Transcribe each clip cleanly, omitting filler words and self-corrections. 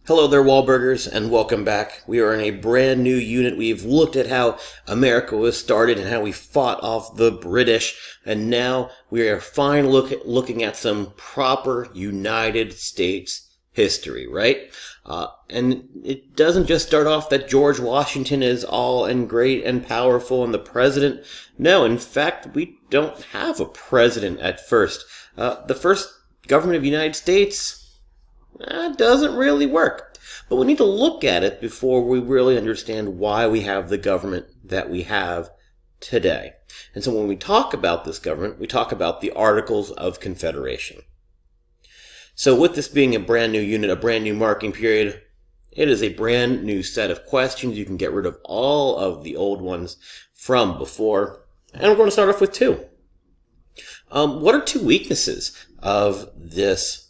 Hello there, Wahlburgers, and welcome back. We are in a brand new unit. We've looked at how America was started and how we fought off the British, and now we are finally looking at some proper United States history, right? And it doesn't just start off that George Washington is all and great and powerful and the president. No, in fact, we don't have a president at first. The first government of the United States doesn't really work. But we need to look at it before we really understand why we have the government that we have today. And so when we talk about this government, we talk about the Articles of Confederation. So with this being a brand new unit, a brand new marking period, it is a brand new set of questions. You can get rid of all of the old ones from before. And we're going to start off with two. What are two weaknesses of this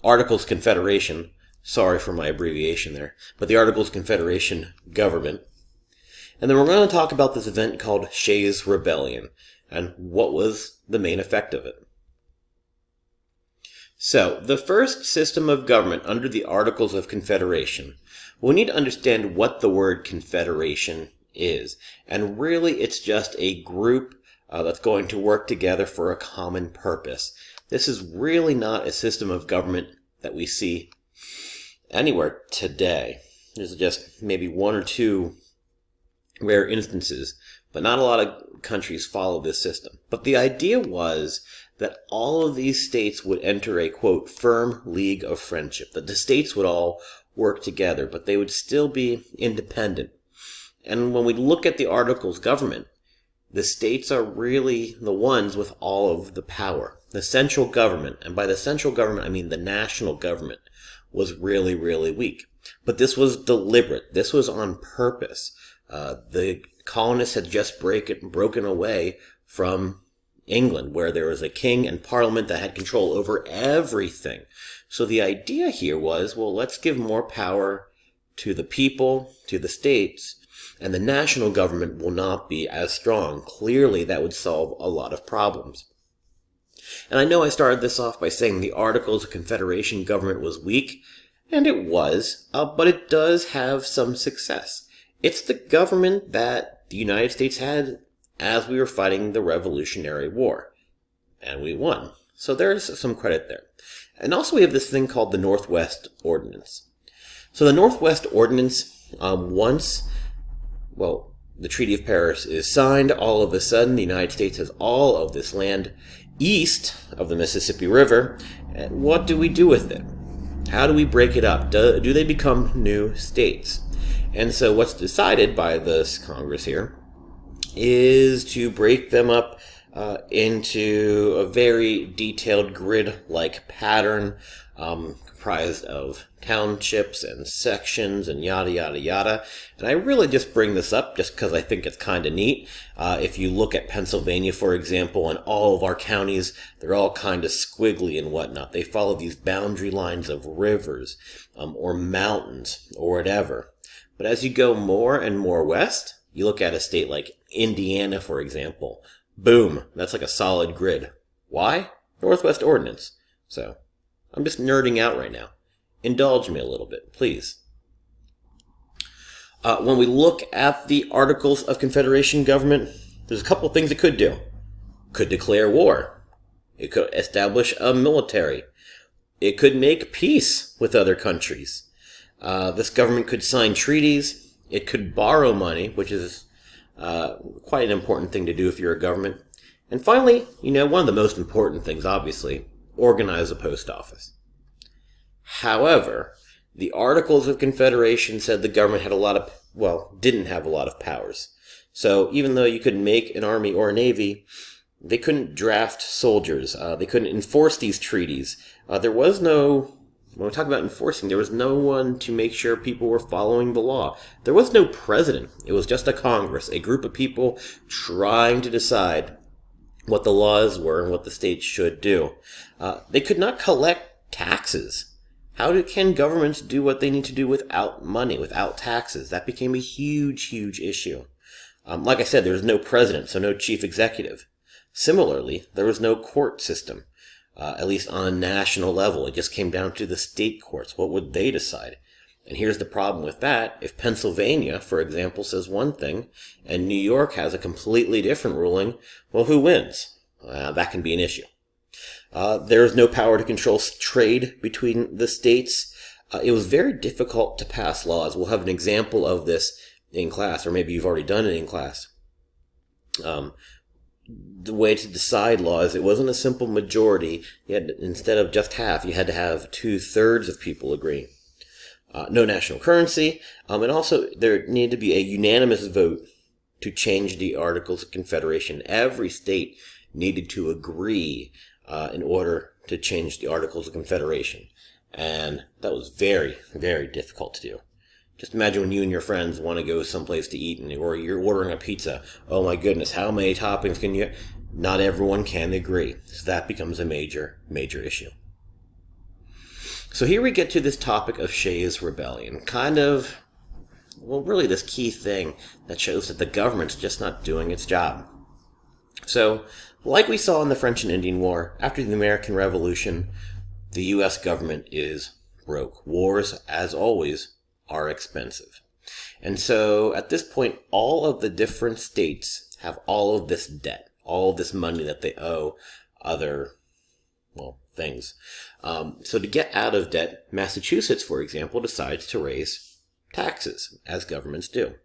Articles Confederation? Sorry for my abbreviation there, but the Articles Confederation government. And then we're going to talk about this event called Shays' Rebellion and what was the main effect of it. So, the first system of government under the Articles of Confederation, we need to understand what the word confederation is. And really, it's just a group that's going to work together for a common purpose. This is really not a system of government that we see anywhere today. There's just maybe one or two rare instances, but not a lot of countries follow this system. But the idea was that all of these states would enter a, quote, firm league of friendship, that the states would all work together, but they would still be independent. And when we look at the Articles government, the states are really the ones with all of the power. The central government, and by the central government I mean the national government, was really, really weak. But this was deliberate. This was on purpose. The colonists had just broken away from England, where there was a king and parliament that had control over everything. So the idea here was, well, let's give more power to the people, to the states, and the national government will not be as strong. Clearly, that would solve a lot of problems. And I know I started this off by saying the Articles of Confederation government was weak, and it was, but it does have some success. It's the government that the United States had as we were fighting the Revolutionary War, and we won. So there's some credit there. And also we have this thing called the Northwest Ordinance. So the Northwest Ordinance, the Treaty of Paris is signed, all of a sudden the United States has all of this land east of the Mississippi River. And what do we do with it? How do we break it up? Do they become new states? And so what's decided by this Congress here is to break them up into a very detailed grid-like pattern comprised of townships and sections and yada, yada, yada. And I really just bring this up just because I think it's kind of neat. If you look at Pennsylvania, for example, and all of our counties, they're all kind of squiggly and whatnot. They follow these boundary lines of rivers or mountains or whatever. But as you go more and more west, you look at a state like Indiana, for example. Boom, that's like a solid grid. Why? Northwest Ordinance. So, I'm just nerding out right now. Indulge me a little bit, please. When we look at the Articles of Confederation government, there's a couple things it could do. Could declare war. It could establish a military. It could make peace with other countries. This government could sign treaties. It could borrow money, which is quite an important thing to do if you're a government. And finally, one of the most important things, obviously, organize a post office. However, the Articles of Confederation said the government had didn't have a lot of powers. So even though you could make an army or a navy, they couldn't draft soldiers. They couldn't enforce these treaties. When we talk about enforcing, there was no one to make sure people were following the law. There was no president. It was just a Congress, a group of people trying to decide what the laws were and what the states should do. They could not collect taxes. How can governments do what they need to do without money, without taxes? That became a huge, huge issue. Like I said, there was no president, so no chief executive. Similarly, there was no court system. at least on a national level. It just came down to the state courts. What would they decide? And here's the problem with that. If Pennsylvania, for example, says one thing, and New York has a completely different ruling, well, who wins? That can be an issue. There is no power to control trade between the states. It was very difficult to pass laws. We'll have an example of this in class, or maybe you've already done it in class. The way to decide laws, it wasn't a simple majority. Instead of just half, you had to have 2/3 of people agree. No national currency, and also there needed to be a unanimous vote to change the Articles of Confederation. Every state needed to agree in order to change the Articles of Confederation, and that was very, very difficult to do. Just imagine when you and your friends want to go someplace to eat, or you're ordering a pizza. Oh my goodness, how many toppings can you? Not everyone can agree, so that becomes a major, major issue. So here we get to this topic of Shays' Rebellion. Really this key thing that shows that the government's just not doing its job. So, like we saw in the French and Indian War, after the American Revolution, the U.S. government is broke. Wars, as always, are expensive. And so, at this point, all of the different states have all of this debt, all of this money that they owe other things. So to get out of debt, Massachusetts, for example, decides to raise taxes, as governments do.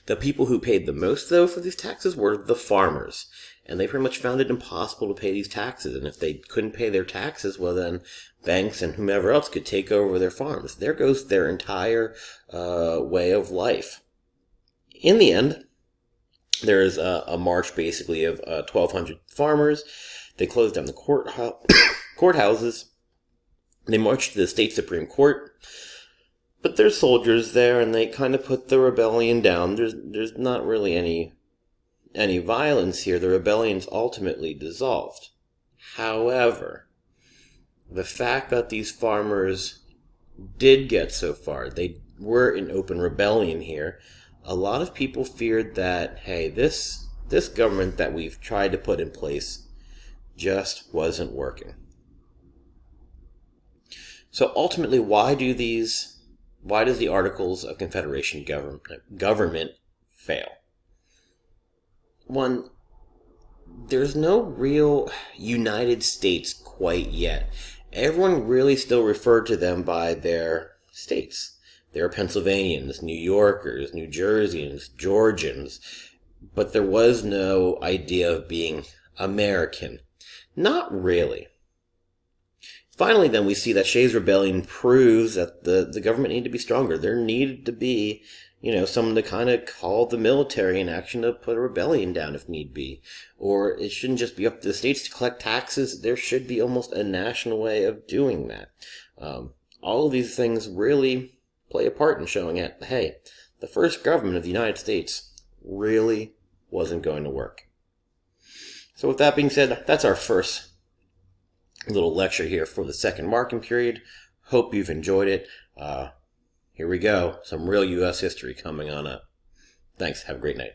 The people who paid the most, though, for these taxes were the farmers. And they pretty much found it impossible to pay these taxes. And if they couldn't pay their taxes, well then banks and whomever else could take over their farms. There goes their entire way of life. In the end, there is a march basically of 1,200 farmers. They closed down the courthouses. They marched to the state Supreme Court. But there's soldiers there, and they kind of put the rebellion down. There's not really any violence here. The rebellion's ultimately dissolved. However, the fact that these farmers did get so far, they were in open rebellion here, a lot of people feared that, hey, this government that we've tried to put in place just wasn't working. So ultimately, why does the Articles of Confederation government fail? One, there's no real United States quite yet. Everyone really still referred to them by their states. There are Pennsylvanians, New Yorkers, New Jerseyans, Georgians, but there was no idea of being American. Not really. Finally, then, we see that Shays' Rebellion proves that the government needed to be stronger. There needed to be, someone to kind of call the military in action to put a rebellion down if need be. Or it shouldn't just be up to the states to collect taxes. There should be almost a national way of doing that. All of these things really play a part in showing that, hey, the first government of the United States really wasn't going to work. So with that being said, that's our first little lecture here for the second marking period. Hope you've enjoyed it. Here we go. Some real U.S. history coming on up. Thanks. Have a great night.